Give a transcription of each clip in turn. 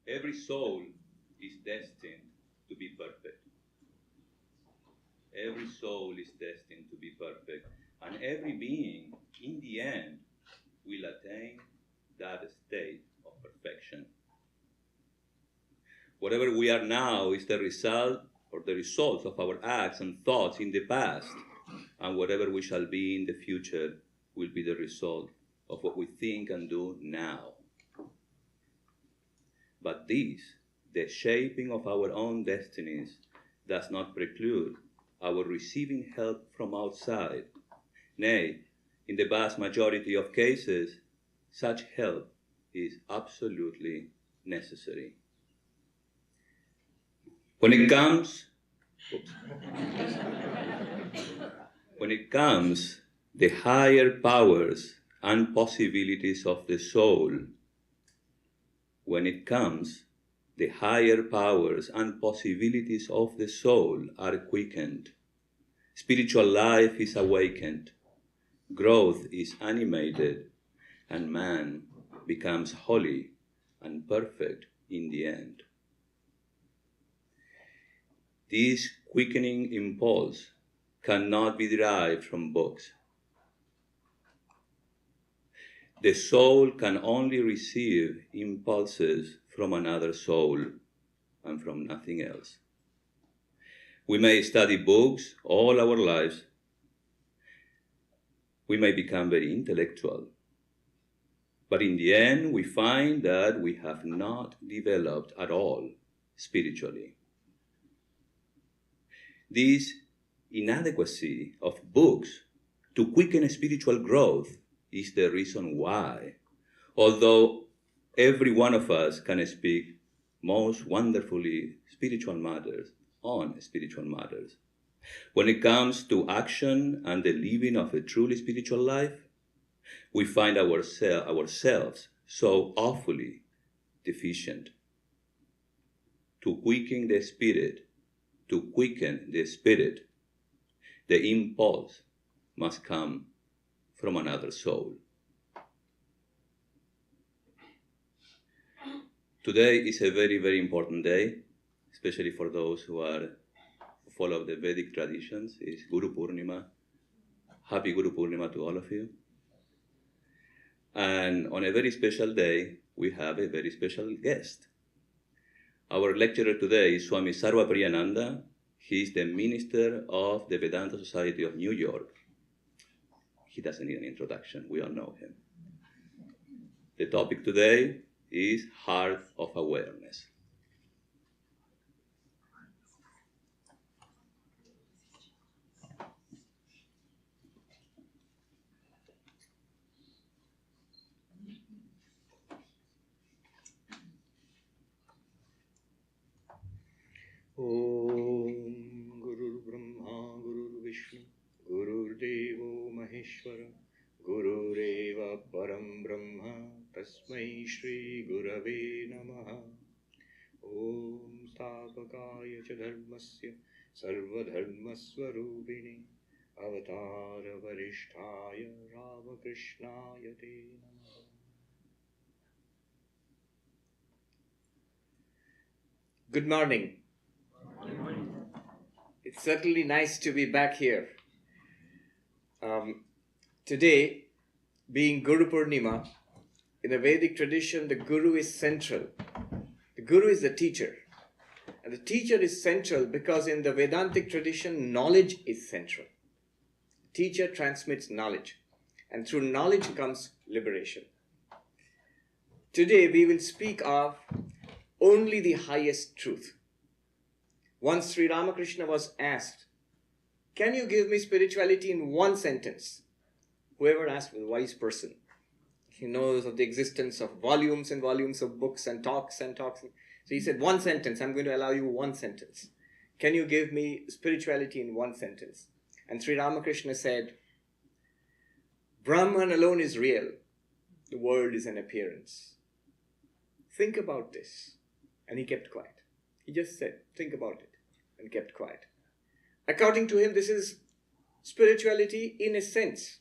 Every soul is destined to be perfect. Every soul is destined to be perfect. And every being, in the end, will attain that state of perfection. Whatever we are now is the result or the result of our acts and thoughts in the past, and whatever we shall be in the future will be the result of what we think and do now. But this, the shaping of our own destinies, does not preclude our receiving help from outside. Nay, in the vast majority of cases, such help is absolutely necessary. When it comes, the higher powers and possibilities of the soul, the higher powers and possibilities of the soul are quickened. Spiritual life is awakened. Growth is animated, and man becomes holy and perfect in the end. This quickening impulse cannot be derived from books. The soul can only receive impulses from another soul and from nothing else. We may study books all our lives. We may become very intellectual. But in the end, we find that we have not developed at all spiritually. This inadequacy of books to quicken spiritual growth is the reason why, although every one of us can speak most wonderfully on spiritual matters, when it comes to action and the living of a truly spiritual life, we find ourselves so awfully deficient. To quicken the spirit, the impulse must come from another soul. Today is a very, very important day, especially for those who follow the Vedic traditions. It's Guru Poornima. Happy Guru Poornima to all of you. And on a very special day, we have a very special guest. Our lecturer today is Swami Sarvapriyananda. He is the minister of the Vedanta Society of New York. He doesn't need an introduction. We all know him. The topic today is Heart of Awareness. Om Guru Brahma Guru Vishnu Guru Devo Maheshwara Guru Reva Param Brahma Tasmai Shri Gurave Namaha. Om Stapakaya Cha Dharmasya Sarva Dharma Swarupini Avatara Varishtaya Ramakrishnaya Te Namaha. Good morning. It's certainly nice to be back here. Today, being Guru Poornima, in the Vedic tradition, the Guru is central. The Guru is the teacher. And the teacher is central because in the Vedantic tradition, knowledge is central. Teacher transmits knowledge. And through knowledge comes liberation. Today, we will speak of only the highest truth. Once Sri Ramakrishna was asked, "Can you give me spirituality in one sentence?" Whoever asked was a wise person. He knows of the existence of volumes and volumes of books and talks and talks. So he said, "One sentence, I'm going to allow you one sentence. Can you give me spirituality in one sentence?" And Sri Ramakrishna said, "Brahman alone is real. The world is an appearance. Think about this." And he kept quiet. He just said, "Think about it," and kept quiet. According to him, this is spirituality in a sense.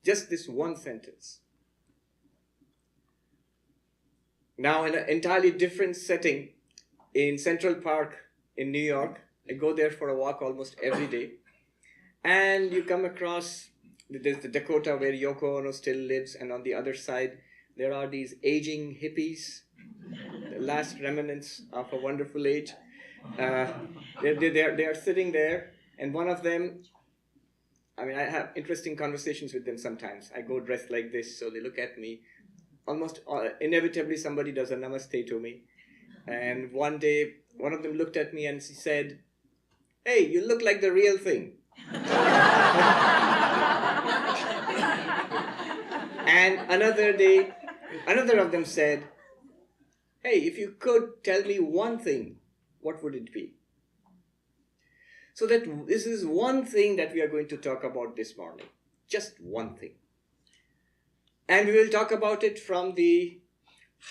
Just this one sentence. Now in an entirely different setting in Central Park in New York. I go there for a walk almost every day. And you come across, there's the Dakota where Yoko Ono still lives, and on the other side there are these aging hippies, the last remnants of a wonderful age. They are sitting there, and one of them, I mean, I have interesting conversations with them sometimes. I go dressed like this, so they look at me. Almost inevitably somebody does a namaste to me. And one day, one of them looked at me and she said, "Hey, you look like the real thing." And another day, another of them said, "Hey, if you could tell me one thing, what would it be?" So that this is one thing that we are going to talk about this morning. Just one thing. And we will talk about it from the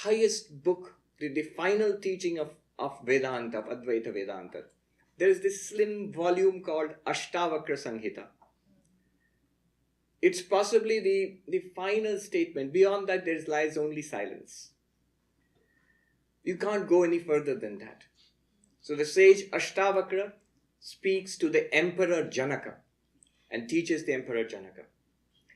highest book, the final teaching of Vedanta, of Advaita Vedanta. There is this slim volume called Asthavakra Sangita. It's possibly the final statement. Beyond that, there lies only silence. You can't go any further than that. So the sage Asthavakra speaks to the Emperor Janaka and teaches the Emperor Janaka.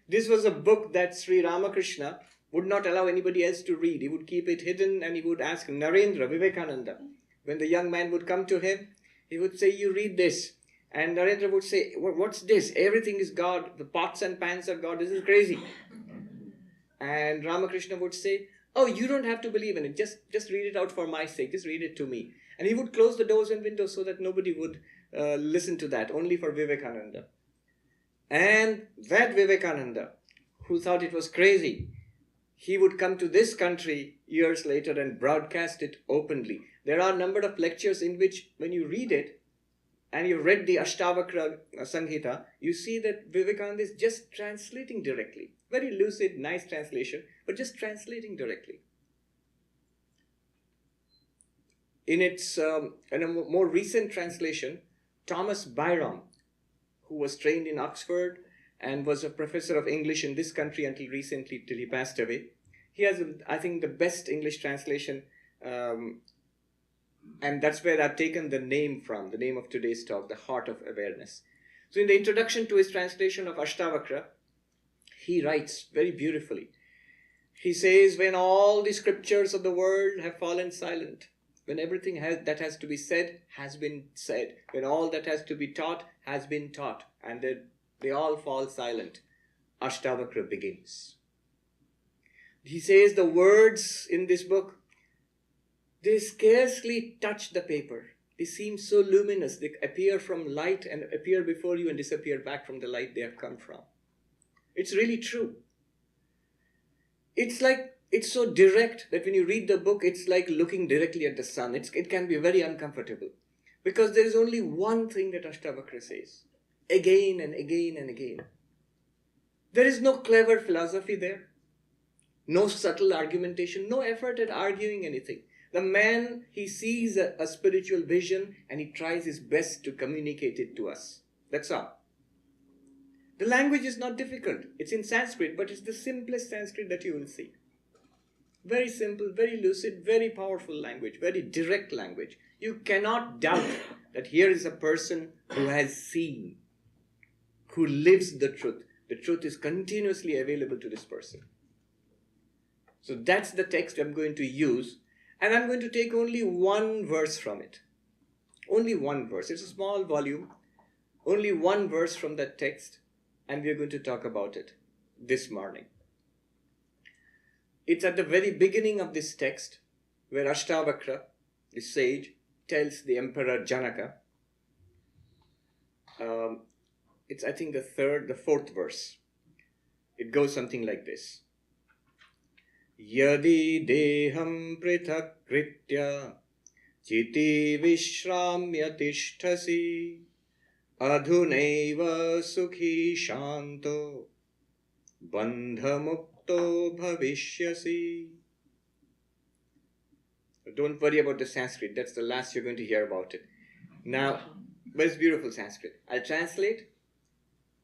This was a book that Sri Ramakrishna would not allow anybody else to read. He would keep it hidden, and he would ask Narendra, Vivekananda. When the young man would come to him, he would say, "You read this." And Narendra would say, "What's this? Everything is God. The pots and pans are God. This is crazy." And Ramakrishna would say, "Oh, you don't have to believe in it. Just read it out for my sake. Just read it to me." And he would close the doors and windows so that nobody would listen to that, only for Vivekananda. And that Vivekananda, who thought it was crazy, he would come to this country years later and broadcast it openly. There are a number of lectures in which, when you read it, and you've read the Asthavakra Sangita, you see that Vivekananda is just translating directly. Very lucid, nice translation, but just translating directly. In a more recent translation, Thomas Byrom, who was trained in Oxford and was a professor of English in this country until recently, till he passed away. He has, I think, the best English translation, and that's where I've taken the name from, the name of today's talk, the Heart of Awareness. So in the introduction to his translation of Ashtavakra, he writes very beautifully. He says, "When all the scriptures of the world have fallen silent, when everything that has to be said has been said, when all that has to be taught has been taught, and they all fall silent, Ashtavakra begins." He says the words in this book, they scarcely touch the paper. They seem so luminous. They appear from light and appear before you and disappear back from the light they have come from. It's really true. It's so direct that when you read the book, it's like looking directly at the sun. It can be very uncomfortable because there is only one thing that Ashtavakra says again and again and again. There is no clever philosophy there, no subtle argumentation, no effort at arguing anything. The man, he sees a spiritual vision and he tries his best to communicate it to us. That's all. The language is not difficult. It's in Sanskrit, but it's the simplest Sanskrit that you will see. Very simple, very lucid, very powerful language, very direct language. You cannot doubt that here is a person who has seen, who lives the truth. The truth is continuously available to this person. So that's the text I'm going to use, and I'm going to take only one verse from it. Only one verse. It's a small volume. Only one verse from that text, and we're going to talk about it this morning. It's at the very beginning of this text where Ashtavakra, the sage, tells the Emperor Janaka. It's, I think, the fourth verse. It goes something like this. Yadi deham prithak kritya chiti vishramya tishtasi adhunaiva sukhi shanto bandha mukto bhavishyasi. Don't worry about the Sanskrit. That's the last you're going to hear about it. Now, but it's beautiful Sanskrit. I'll translate,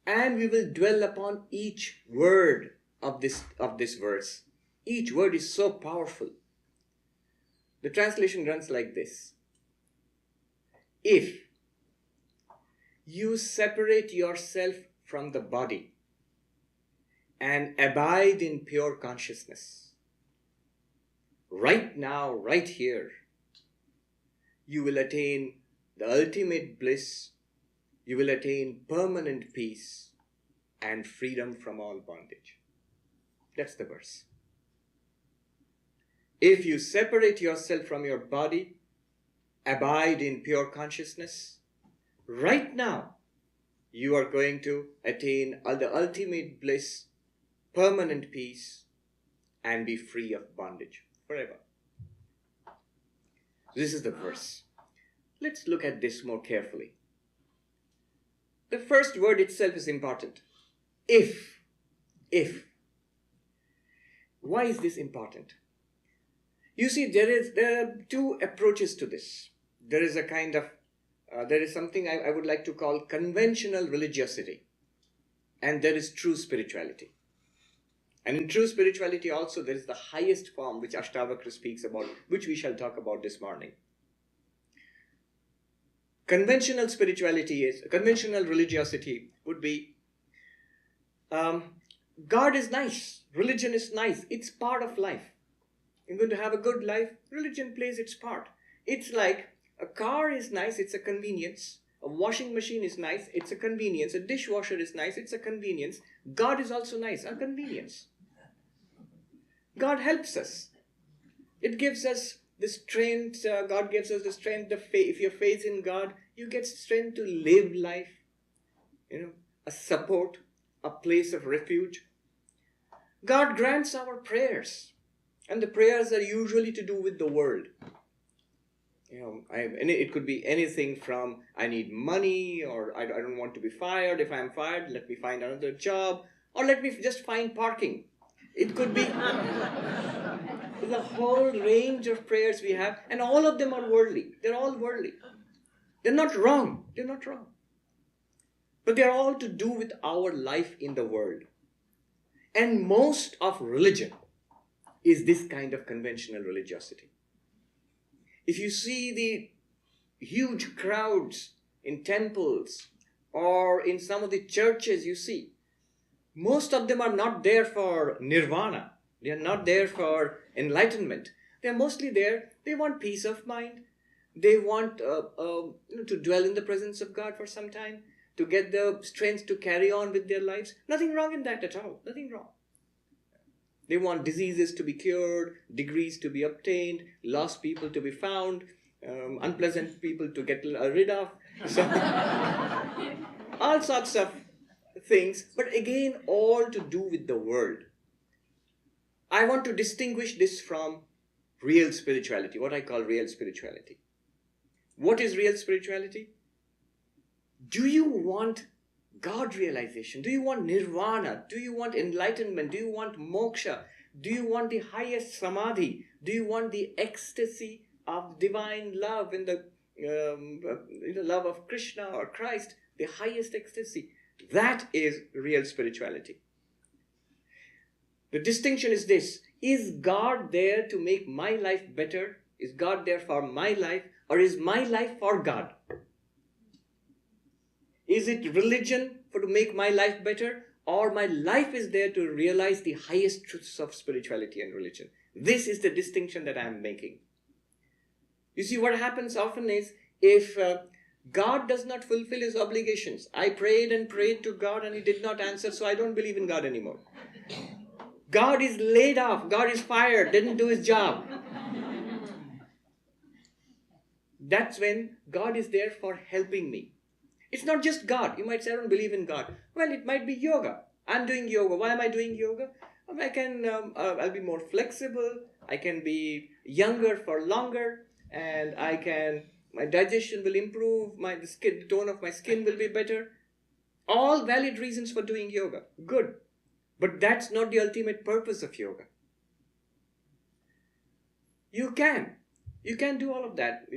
and we will dwell upon each word of this verse. Each word is so powerful. The translation runs like this. If you separate yourself from the body and abide in pure consciousness, right now, right here, you will attain the ultimate bliss, you will attain permanent peace and freedom from all bondage. That's the verse. If you separate yourself from your body, abide in pure consciousness, right now, you are going to attain the ultimate bliss, permanent peace, and be free of bondage forever. This is the verse. Let's look at this more carefully. The first word itself is important. If. If. Why is this important? You see, there are two approaches to this. There is a kind of, there is something I would like to call conventional religiosity. And there is true spirituality. And in true spirituality also, there is the highest form which Asthavakra speaks about, which we shall talk about this morning. Conventional religiosity would be, God is nice, religion is nice, it's part of life. You're going to have a good life, religion plays its part. It's like a car is nice, it's a convenience. A washing machine is nice, it's a convenience. A dishwasher is nice, it's a convenience. God is also nice, a convenience. God helps us. It gives us the strength, God gives us the strength, if you have faith in God, you get strength to live life. A support, a place of refuge. God grants our prayers. And the prayers are usually to do with the world. It could be anything from, I need money, or I don't want to be fired. If I'm fired, let me find another job, or let me just find parking. It could be the whole range of prayers we have, and all of them are worldly. They're all worldly. They're not wrong. They're not wrong. But they're all to do with our life in the world. And most of religion is this kind of conventional religiosity. If you see the huge crowds in temples or in some of the churches, you see, most of them are not there for nirvana. They are not there for enlightenment. They are mostly there. They want peace of mind. They want to dwell in the presence of God for some time, to get the strength to carry on with their lives. Nothing wrong in that at all. Nothing wrong. They want diseases to be cured, degrees to be obtained, lost people to be found, unpleasant people to get rid of. So, all sorts of things, but again, all to do with the world. I want to distinguish this from real spirituality, what I call real spirituality. What is real spirituality? Do you want God realization? Do you want nirvana? Do you want enlightenment? Do you want moksha? Do you want the highest samadhi? Do you want the ecstasy of divine love in the love of Krishna or Christ? The highest ecstasy. That is real spirituality. The distinction is this. Is God there to make my life better? Is God there for my life? Or is my life for God? Is it religion to make my life better? Or my life is there to realize the highest truths of spirituality and religion? This is the distinction that I am making. You see, what happens often is, if God does not fulfill his obligations, I prayed and prayed to God and he did not answer, so I don't believe in God anymore. God is laid off, God is fired, didn't do his job. That's when God is there for helping me. It's not just God. You might say, I don't believe in God. Well, it might be yoga. I'm doing yoga. Why am I doing yoga? I'll be more flexible. I can be younger for longer. And my digestion will improve. The tone of my skin will be better. All valid reasons for doing yoga. Good. But that's not the ultimate purpose of yoga. You can do all of that.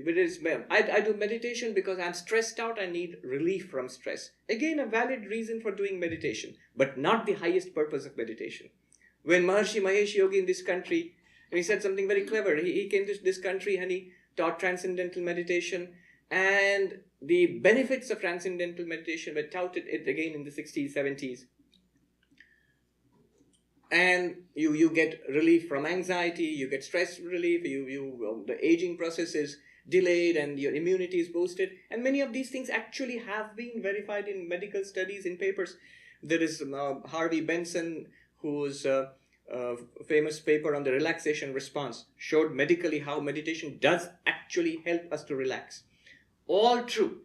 I do meditation because I'm stressed out. I need relief from stress. Again, a valid reason for doing meditation, but not the highest purpose of meditation. When Maharishi Mahesh Yogi in this country And he said something very clever. He came to this country and he taught transcendental meditation, and the benefits of transcendental meditation were touted it again in the 60s, 70s. And you get relief from anxiety, you get stress relief, the aging process is delayed and your immunity is boosted. And many of these things actually have been verified in medical studies, in papers. There is Harvey Benson, whose famous paper on the relaxation response showed medically how meditation does actually help us to relax. All true.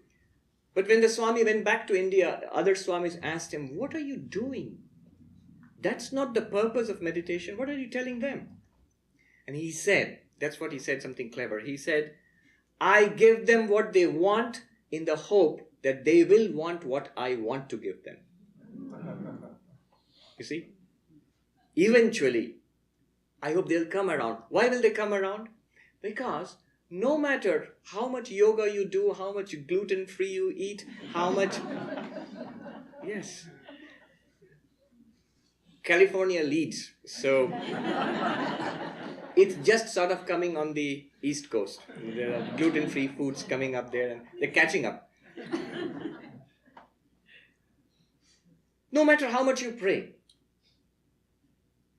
But when the Swami went back to India, other Swamis asked him, "What are you doing? That's not the purpose of meditation. What are you telling them?" And he said, that's what he said, something clever. He said, "I give them what they want in the hope that they will want what I want to give them." You see? Eventually, I hope they'll come around. Why will they come around? Because no matter how much yoga you do, how much gluten-free you eat, how much... Yes. California leads, so it's just sort of coming on the East Coast. There are gluten-free foods coming up there and they're catching up. No matter how much you pray,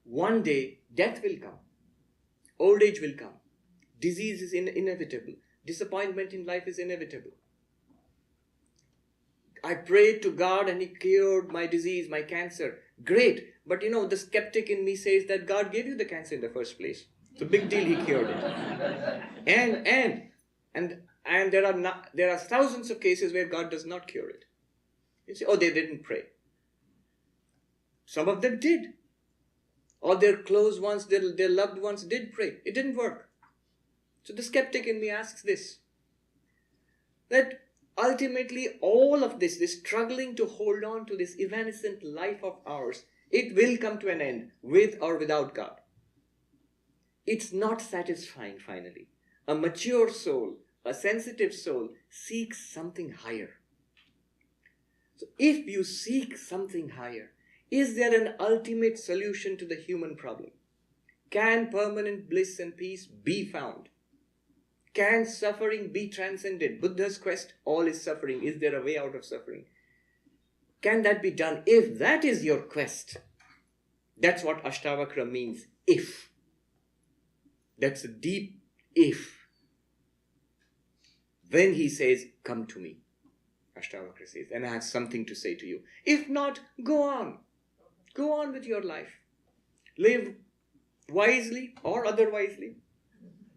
one day death will come, old age will come, disease is inevitable, disappointment in life is inevitable. I prayed to God and He cured my disease, my cancer. Great. But the skeptic in me says that God gave you the cancer in the first place. It's a big deal He cured it. And there are thousands of cases where God does not cure it. You say, oh, they didn't pray. Some of them did. Or their close ones, their loved ones did pray. It didn't work. So the skeptic in me asks this, that ultimately all of this struggling to hold on to this evanescent life of ours, it will come to an end with or without God. It's not satisfying finally. A mature soul, a sensitive soul seeks something higher. So if you seek something higher, is there an ultimate solution to the human problem? Can permanent bliss and peace be found? Can suffering be transcended? Buddha's quest, all is suffering. Is there a way out of suffering? Can that be done? If that is your quest, that's what Asthavakra means, if. That's a deep if. Then he says, come to me, Asthavakra says, and I have something to say to you. If not, go on. Go on with your life. Live wisely or otherwisely.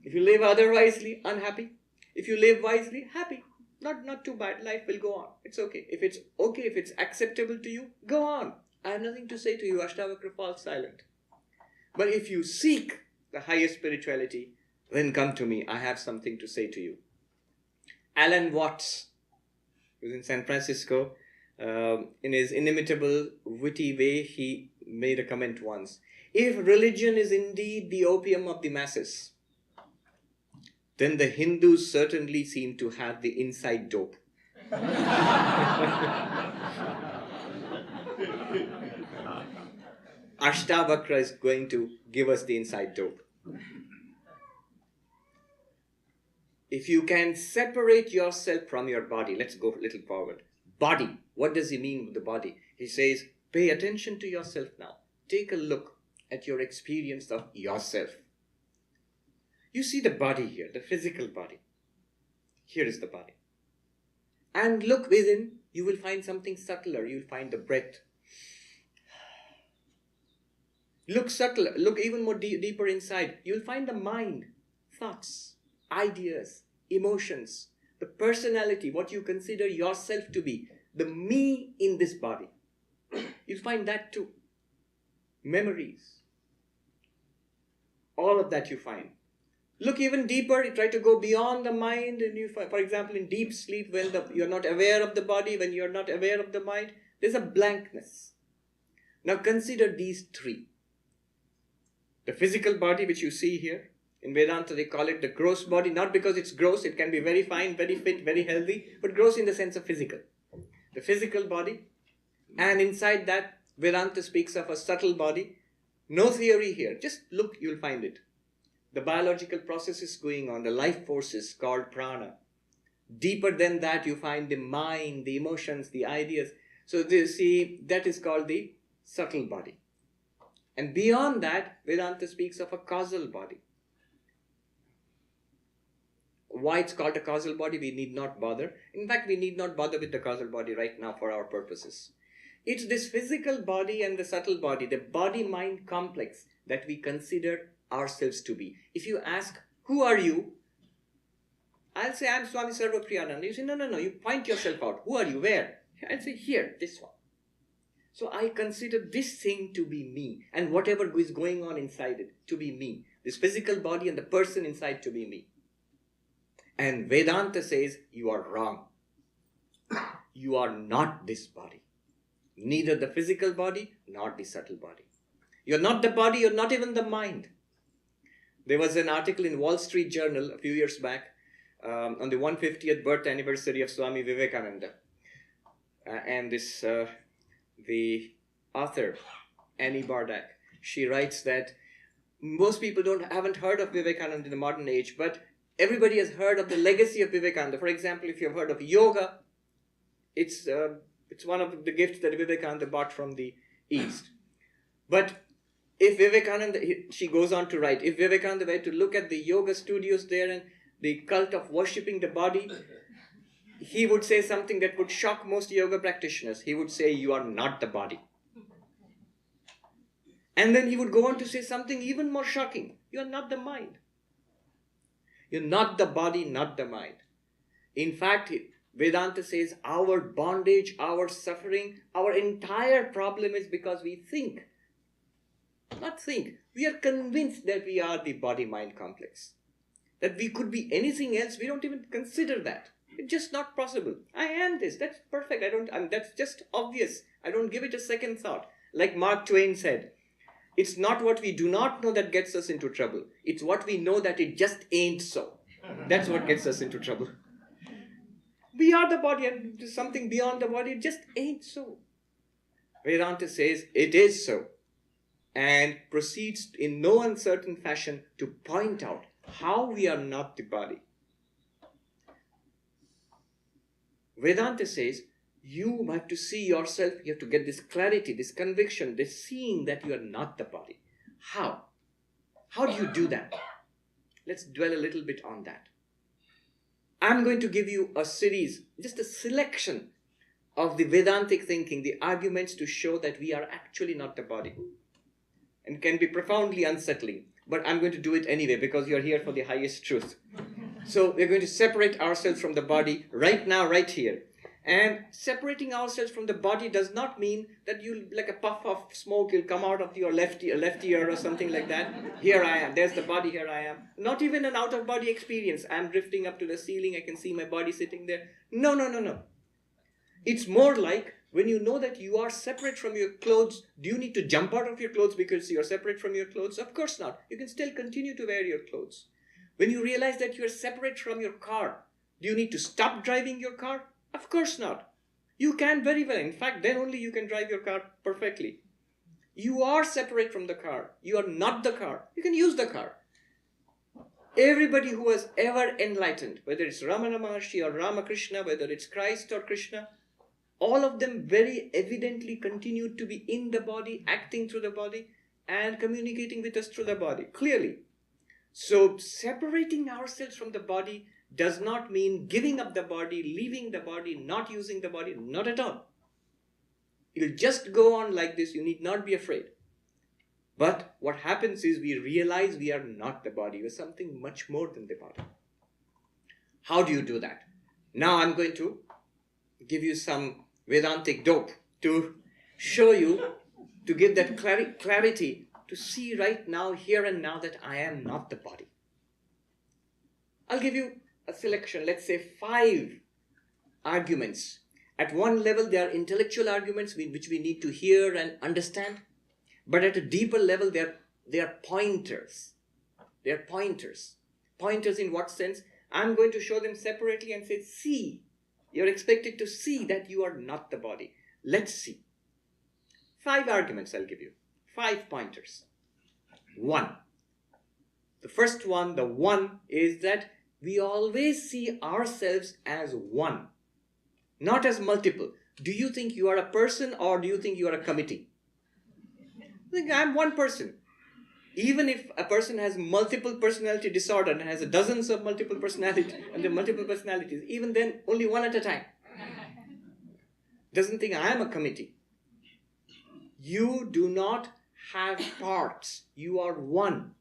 If you live otherwisely, unhappy. If you live wisely, happy. Not too bad. Life will go on. It's okay. If it's acceptable to you, go on. I have nothing to say to you. Asthavakra falls silent. But if you seek the highest spirituality, then come to me. I have something to say to you. Alan Watts was in San Francisco. In his inimitable, witty way, he made a comment once. If religion is indeed the opium of the masses, then the Hindus certainly seem to have the inside dope. Asthavakra is going to give us the inside dope. If you can separate yourself from your body, let's go a little forward. Body, what does he mean with the body? He says, pay attention to yourself now. Take a look at your experience of yourself. You see the body here, the physical body. Here is the body. And look within, you will find something subtler. You will find the breath. Look subtler, look even more deeper inside. You will find the mind, thoughts, ideas, emotions, the personality, what you consider yourself to be, the me in this body. You'll find that too. Memories. All of that you find. Look even deeper, you try to go beyond the mind, and you find, for example, in deep sleep, when you're not aware of the body, when you're not aware of the mind, there's a blankness. Now consider these three. The physical body, which you see here, in Vedanta they call it the gross body, not because it's gross, it can be very fine, very fit, very healthy, but gross in the sense of physical. The physical body, and inside that, Vedanta speaks of a subtle body. No theory here, just look, you'll find it. the biological processes going on, the life forces called prana. Deeper than that, you find the mind, the emotions, the ideas. So that is called the subtle body. And beyond that, Vedanta speaks of a causal body. Why it's called a causal body, we need not bother. In fact, we need not bother with the causal body right now for our purposes. It's this physical body and the subtle body, the body-mind complex that we consider ourselves to be. If you ask, who are you? I'll say, I'm Swami Sarvapriyananda. You say, no, you point yourself out. Who are you? Where? I'll say, here, this one. So I consider this thing to be me, and whatever is going on inside it to be me. This physical body and the person inside to be me. And Vedanta says, you are wrong. You are not this body. Neither the physical body nor the subtle body. You're not the body, you're not even the mind. There was an article in Wall Street Journal a few years back on the 150th birth anniversary of Swami Vivekananda. And the author, Annie Bardak, she writes that most people haven't heard of Vivekananda in the modern age, but everybody has heard of the legacy of Vivekananda. For example, if you've heard of yoga, it's one of the gifts that Vivekananda bought from the East. But if Vivekananda, she goes on to write, if Vivekananda were to look at the yoga studios there and the cult of worshipping the body, he would say something that would shock most yoga practitioners. He would say, you are not the body. And then he would go on to say something even more shocking. You are not the mind. You're not the body, not the mind. In fact, Vedanta says our bondage, our suffering, our entire problem is because we think. Not think. We are convinced that we are the body-mind complex. That we could be anything else. We don't even consider that. It's just not possible. I am this. That's perfect. That's just obvious. I don't give it a second thought. Like Mark Twain said, it's not what we do not know that gets us into trouble. It's what we know that it just ain't so. That's what gets us into trouble. We are the body, and there's something beyond the body. It just ain't so. Vedanta says it is so, and proceeds in no uncertain fashion to point out how we are not the body. Vedanta says you have to see yourself, you have to get this clarity, this conviction, this seeing that you are not the body. How? How do you do that? Let's dwell a little bit on that. I'm going to give you a series, just a selection of the Vedantic thinking, the arguments to show that we are actually not the body. And can be profoundly unsettling. But I'm going to do it anyway because you're here for the highest truth. So we're going to separate ourselves from the body right now, right here. And separating ourselves from the body does not mean that you, like a puff of smoke, will come out of your left ear or something like that. Here I am. There's the body. Here I am. Not even an out-of-body experience. I'm drifting up to the ceiling. I can see my body sitting there. No. It's more like when you know that you are separate from your clothes, do you need to jump out of your clothes because you're separate from your clothes? Of course not. You can still continue to wear your clothes. When you realize that you are separate from your car, do you need to stop driving your car? Of course not. You can very well. In fact, then only you can drive your car perfectly. You are separate from the car. You are not the car. You can use the car. Everybody who has ever enlightened, whether it's Ramana Maharshi or Ramakrishna, whether it's Christ or Krishna, all of them very evidently continued to be in the body, acting through the body, and communicating with us through the body, clearly. So separating ourselves from the body does not mean giving up the body, leaving the body, not using the body, not at all. It'll just go on like this. You need not be afraid. But what happens is we realize we are not the body. We're something much more than the body. How do you do that? Now I'm going to give you some Vedantic dope to show you, to give that clarity, to see right now, here and now, that I am not the body. I'll give you a selection, let's say 5 arguments. At one level, they are intellectual arguments which we need to hear and understand. But at a deeper level, they are pointers. They are pointers. Pointers in what sense? I'm going to show them separately and say, see. You're expected to see that you are not the body. Let's see. 5 arguments I'll give you. 5 pointers. 1. The first one, the one, is that we always see ourselves as one, not as multiple. Do you think you are a person, or do you think you are a committee? I think I'm one person. Even if a person has multiple personality disorder and has dozens of multiple personalities and the multiple personalities, even then only one at a time. Doesn't think I am a committee. You do not have parts. You are one.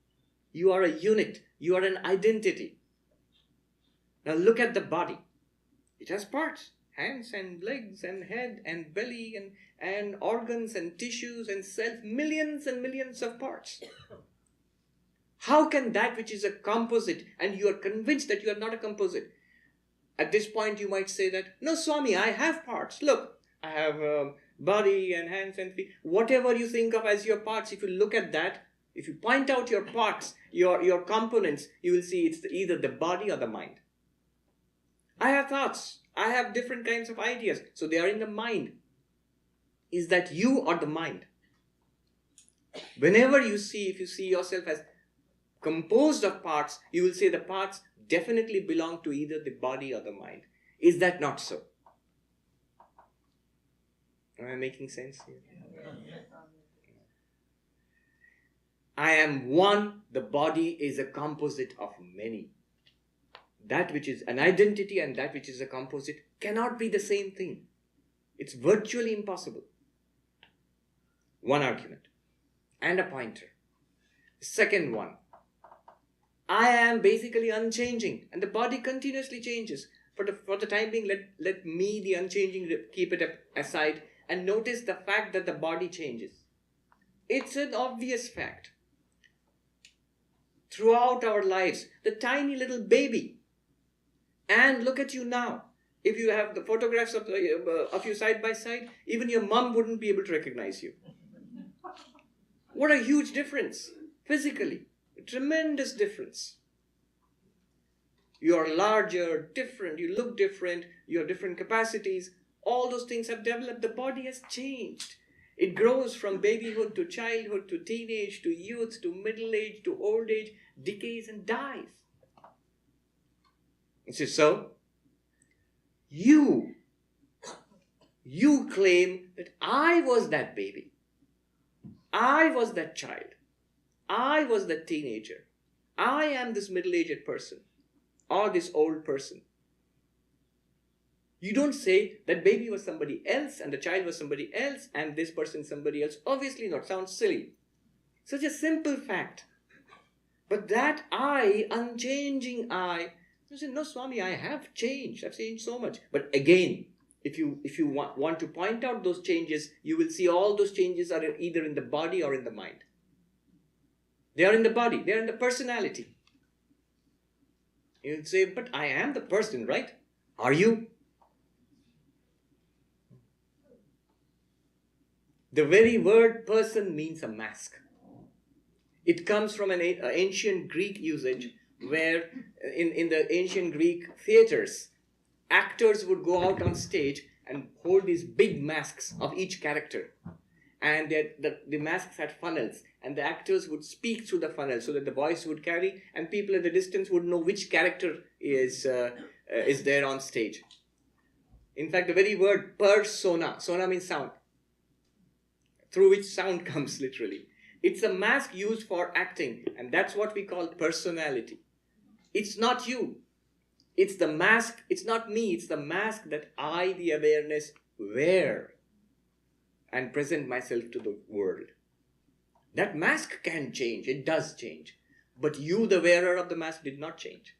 You are a unit. You are an identity. Now look at the body. It has parts. Hands and legs and head and belly and organs and tissues and cells. Millions and millions of parts. How can that which is a composite, and you are convinced that you are not a composite? At this point you might say that, no Swami, I have parts. Look, I have body and hands and feet. Whatever you think of as your parts, if you look at that, if you point out your parts, your components, you will see it's either the body or the mind. I have thoughts. I have different kinds of ideas. So they are in the mind. Is that you or the mind? Whenever you see, if you see yourself as composed of parts, you will say the parts definitely belong to either the body or the mind. Is that not so? Am I making sense here? I am one, the body is a composite of many. That which is an identity and that which is a composite cannot be the same thing. It's virtually impossible. One argument and a pointer. Second one, I am basically unchanging and the body continuously changes. For the time being, let me, the unchanging, keep it aside and notice the fact that the body changes. It's an obvious fact. Throughout our lives, the tiny little baby, and look at you now. If you have the photographs of you side by side, even your mom wouldn't be able to recognize you. What a huge difference, physically. A tremendous difference. You are larger, different, you look different, you have different capacities. All those things have developed. The body has changed. It grows from babyhood to childhood to teenage to youth to middle age to old age, decays and dies. So, you claim that I was that baby. I was that child. I was that teenager. I am this middle-aged person or this old person. You don't say that baby was somebody else and the child was somebody else and this person somebody else. Obviously not. Sounds silly. Such a simple fact. But that I, unchanging I, you say, no Swami, I have changed. I've changed so much. But again, if you want to point out those changes, you will see all those changes are either in the body or in the mind. They are in the body. They are in the personality. You'll say, but I am the person, right? Are you? The very word person means a mask. It comes from an ancient Greek usage where in the ancient Greek theaters, actors would go out on stage and hold these big masks of each character. And the masks had funnels and the actors would speak through the funnel so that the voice would carry and people at the distance would know which character is there on stage. In fact, the very word persona means sound, through which sound comes literally. It's a mask used for acting, and that's what we call personality. It's not you. It's the mask. It's not me. It's the mask that I, the awareness, wear and present myself to the world. That mask can change. It does change. But you, the wearer of the mask, did not change.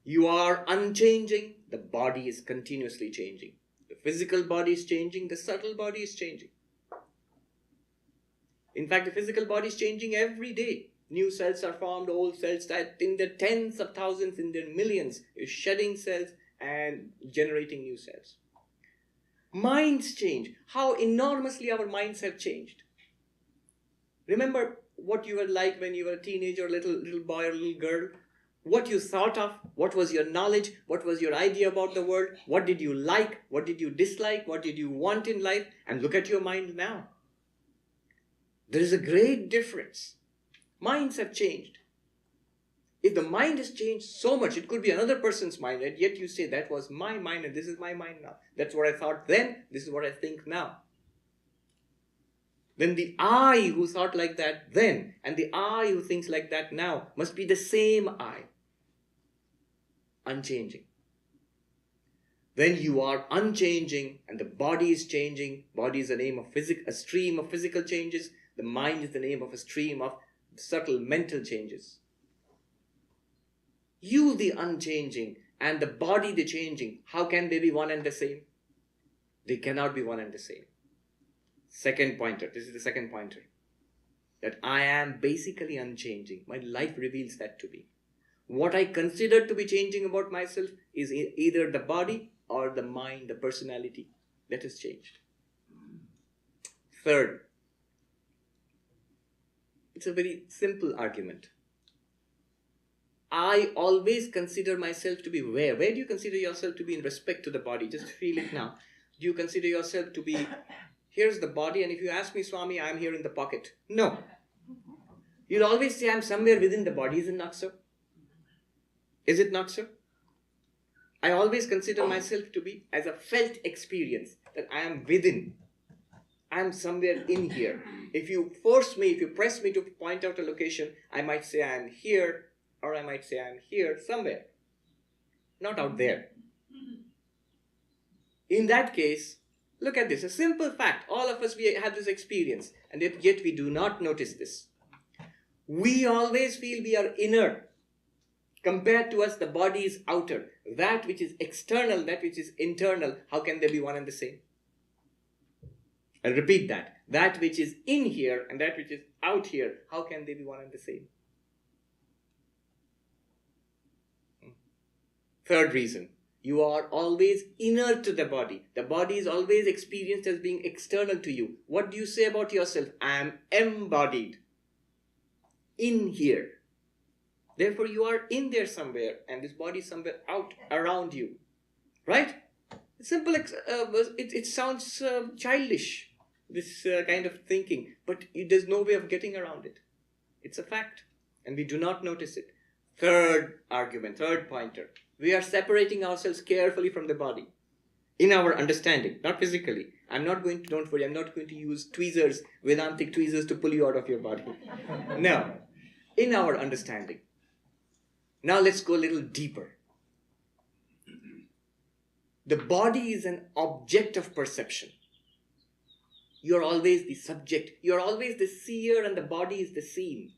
You are unchanging. The body is continuously changing. The physical body is changing. The subtle body is changing. In fact, the physical body is changing every day. New cells are formed, old cells in their tens of thousands, in their millions, is shedding cells and generating new cells. Minds change. How enormously our minds have changed. Remember what you were like when you were a teenager, little boy or little girl? What you thought of, what was your knowledge, what was your idea about the world, what did you like, what did you dislike, what did you want in life, and look at your mind now. There is a great difference. Minds have changed. If the mind has changed so much, it could be another person's mind, and yet you say, that was my mind and this is my mind now. That's what I thought then, this is what I think now. Then the I who thought like that then and the I who thinks like that now must be the same I. Unchanging. When you are unchanging and the body is changing, body is the name of a stream of physical changes, the mind is the name of a stream of subtle mental changes. You, the unchanging, and the body, the changing, how can they be one and the same? They cannot be one and the same. Second pointer, this is the second pointer. That I am basically unchanging. My life reveals that to me. What I consider to be changing about myself is either the body or the mind, the personality that has changed. Third, it's a very simple argument. I always consider myself to be where? Where do you consider yourself to be in respect to the body? Just feel it now. Do you consider yourself to be, here's the body, and if you ask me, Swami, I'm here in the pocket. No. You'll always say, I'm somewhere within the body. Is it not so? Is it not so? I always consider myself to be as a felt experience, that I am within. I am somewhere in here. If you force me, if you press me to point out a location, I might say I am here, or I might say I am here somewhere. Not out there. In that case, look at this, a simple fact. All of us, we have this experience, and yet we do not notice this. We always feel we are inner. Compared to us, the body is outer. That which is external, that which is internal, how can they be one and the same? I'll repeat that. That which is in here and that which is out here, how can they be one and the same? Third reason, you are always inner to the body. The body is always experienced as being external to you. What do you say about yourself? I am embodied. In here. Therefore, you are in there somewhere, and this body is somewhere out around you. Right? It's simple. It sounds childish, this kind of thinking, but there's no way of getting around it. It's a fact, and we do not notice it. Third argument, third pointer. We are separating ourselves carefully from the body. In our understanding, not physically. Don't worry, I'm not going to use tweezers, Vedantic tweezers to pull you out of your body. No. In our understanding. Now let's go a little deeper. The body is an object of perception. You're always the subject. You're always the seer and the body is the seen.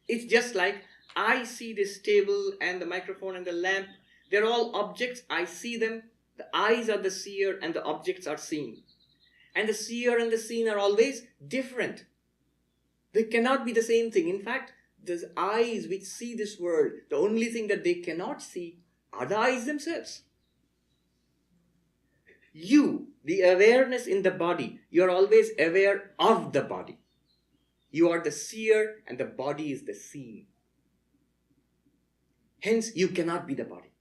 It's just like I see this table and the microphone and the lamp. They're all objects. I see them. The eyes are the seer and the objects are seen. And the seer and the seen are always different. They cannot be the same thing. In fact, the eyes which see this world, the only thing that they cannot see are the eyes themselves. You, the awareness in the body, you're always aware of the body. You are the seer and the body is the seen. Hence, you cannot be the body.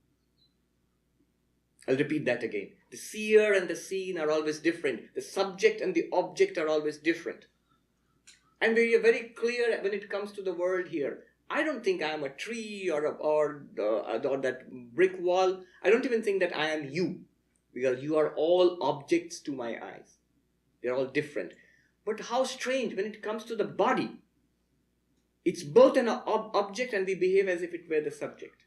I'll repeat that again. The seer and the seen are always different. The subject and the object are always different. And we are very clear when it comes to the world here. I don't think I am a tree or that brick wall. I don't even think that I am you. Because you are all objects to my eyes. They're all different. But how strange when it comes to the body. It's both an object and we behave as if it were the subject.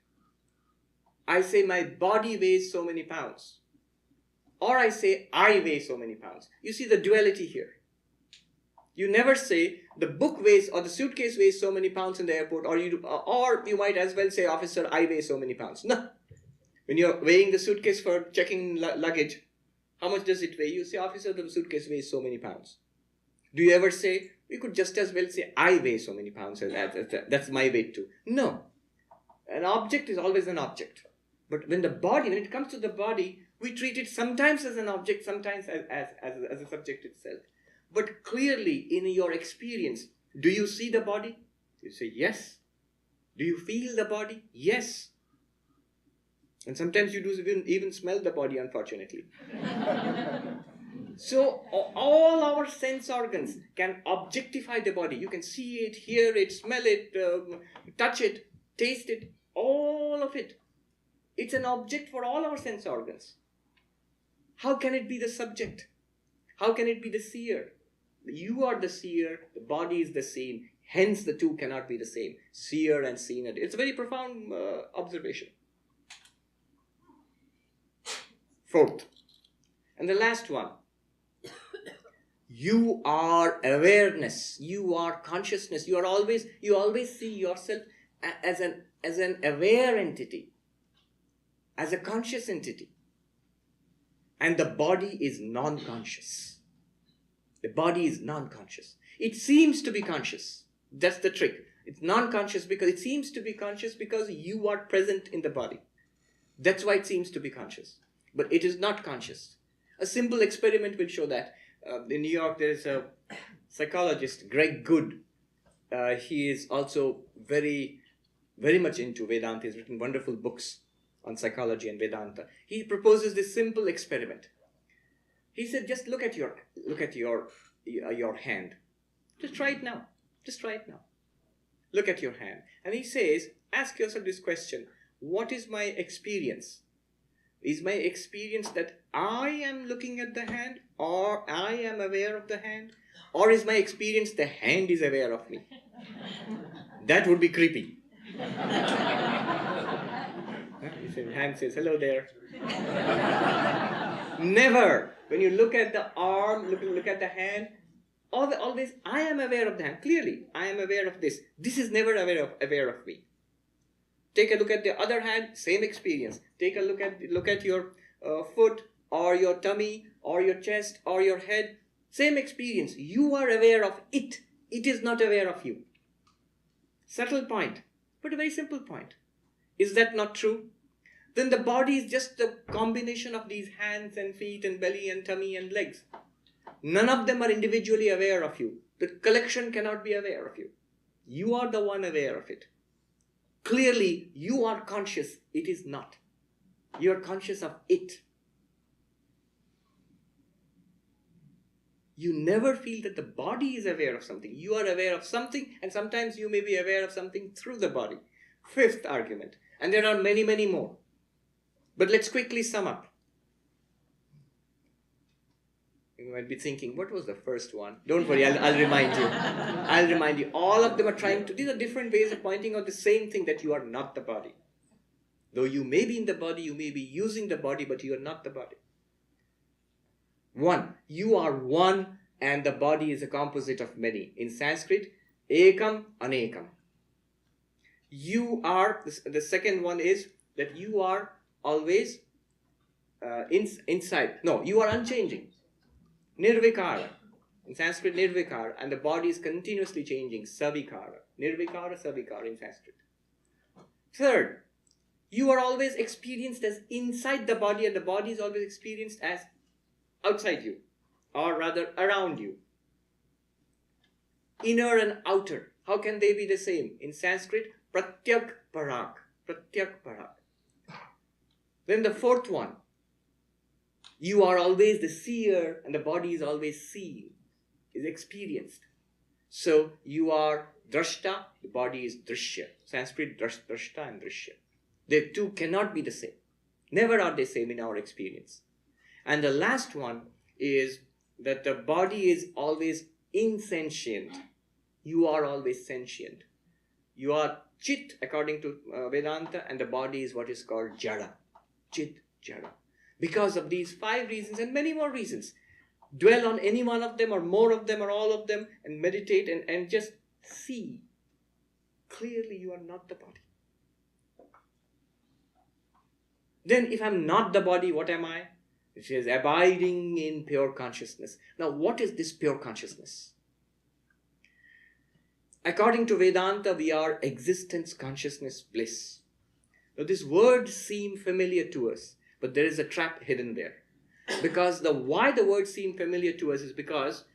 I say my body weighs so many pounds. Or I say I weigh so many pounds. You see the duality here. You never say the book weighs or the suitcase weighs so many pounds in the airport, or you might as well say, officer, I weigh so many pounds. No. When you're weighing the suitcase for checking luggage, how much does it weigh? You say, officer, the suitcase weighs so many pounds. Do you ever say, you could just as well say, I weigh so many pounds, that's my weight too. No. An object is always an object. But when it comes to the body, we treat it sometimes as an object, sometimes as a subject itself. But clearly, in your experience, do you see the body? You say, yes. Do you feel the body? Yes. And sometimes you do even smell the body, unfortunately. So all our sense organs can objectify the body. You can see it, hear it, smell it, touch it, taste it, all of it. It's an object for all our sense organs. How can it be the subject? How can it be the seer? You are the seer, the body is the seen. Hence the two cannot be the same. Seer and seen. It's a very profound observation. Fourth, and the last one. You are awareness. You are consciousness. You always see yourself as an aware entity, as a conscious entity. And the body is non-conscious. The body is non-conscious. It seems to be conscious. That's the trick. It's non-conscious because it seems to be conscious because you are present in the body. That's why it seems to be conscious. But it is not conscious. A simple experiment will show that. In New York, there is a psychologist, Greg Good. He is also very, very much into Vedanta. He's written wonderful books on psychology and Vedanta. He proposes this simple experiment. He said, just look at your hand. Just try it now. Just try it now. Look at your hand. And he says, ask yourself this question. What is my experience? Is my experience that I am looking at the hand, or I am aware of the hand, or is my experience the hand is aware of me? That would be creepy. The hand says, hello there. Never. When you look at the arm, look at the hand, always I am aware of the hand. Clearly, I am aware of this. This is never aware of me. Take a look at the other hand, same experience. Take a look at your foot or your tummy or your chest or your head. Same experience. You are aware of it. It is not aware of you. Subtle point, but a very simple point. Is that not true? Then the body is just the combination of these hands and feet and belly and tummy and legs. None of them are individually aware of you. The collection cannot be aware of you. You are the one aware of it. Clearly, you are conscious. It is not. You are conscious of it. You never feel that the body is aware of something. You are aware of something, and sometimes you may be aware of something through the body. Fifth argument. And there are many, many more. But let's quickly sum up. You might be thinking, what was the first one? Don't worry, I'll remind you. I'll remind you. All of them are these are different ways of pointing out the same thing, that you are not the body. Though you may be in the body, you may be using the body, but you are not the body. One, you are one, and the body is a composite of many. In Sanskrit, ekam, anekam. You are, the second one is that you are always inside. No, you are unchanging. Nirvikara. In Sanskrit, nirvikara. And the body is continuously changing. Savikara. Nirvikara, savikara in Sanskrit. Third, you are always experienced as inside the body, and the body is always experienced as outside you. Or rather, around you. Inner and outer. How can they be the same? In Sanskrit, pratyak parak. Pratyak parak. Then the fourth one. You are always the seer, and the body is always seen, is experienced. So you are drashta, the body is drishya. Sanskrit, drashta and drishya. The two cannot be the same. Never are they same in our experience. And the last one is that the body is always insentient. You are always sentient. You are chit, according to Vedanta, and the body is what is called jada. Chit, jada. Because of these 5 reasons and many more reasons. Dwell on any one of them or more of them or all of them and meditate and just see. Clearly you are not the body. Then if I'm not the body, what am I? It says abiding in pure consciousness. Now what is this pure consciousness? According to Vedanta, we are existence, consciousness, bliss. Now these words seem familiar to us. But there is a trap hidden there. Because why the words seem familiar to us is because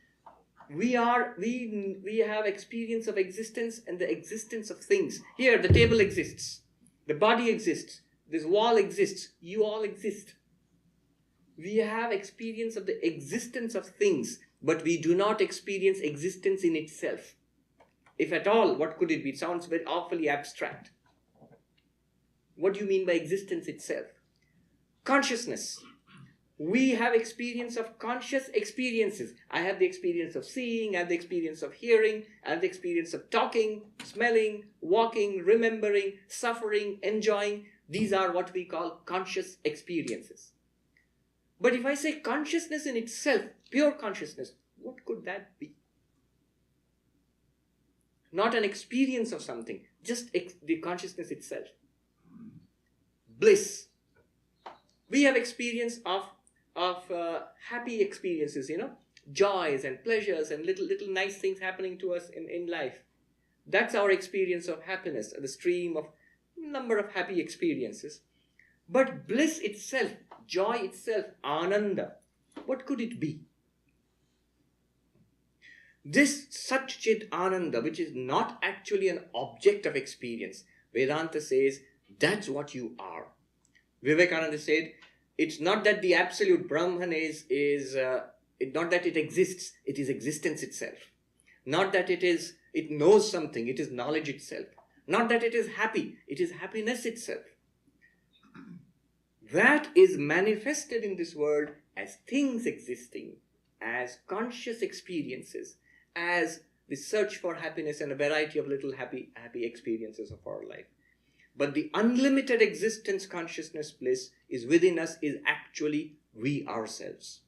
we have experience of existence and the existence of things. Here, the table exists. The body exists. This wall exists. You all exist. We have experience of the existence of things, but we do not experience existence in itself. If at all, what could it be? It sounds very awfully abstract. What do you mean by existence itself? Consciousness. We have experience of conscious experiences. I have the experience of seeing, I have the experience of hearing, I have the experience of talking, smelling, walking, remembering, suffering, enjoying. These are what we call conscious experiences. But if I say consciousness in itself, pure consciousness, what could that be? Not an experience of something, just the consciousness itself. Bliss. We have experience of happy experiences, joys and pleasures and little nice things happening to us in life. That's our experience of happiness, the stream of number of happy experiences. But bliss itself, joy itself, ananda, what could it be? This Satchit Ananda, which is not actually an object of experience, Vedanta says that's what you are. Vivekananda said, it's not that the absolute Brahman is not that it exists, it is existence itself. Not that it knows something, it is knowledge itself. Not that it is happy, it is happiness itself. That is manifested in this world as things existing, as conscious experiences, as the search for happiness and a variety of little happy experiences of our life. But the unlimited existence consciousness bliss is within us, is actually we ourselves.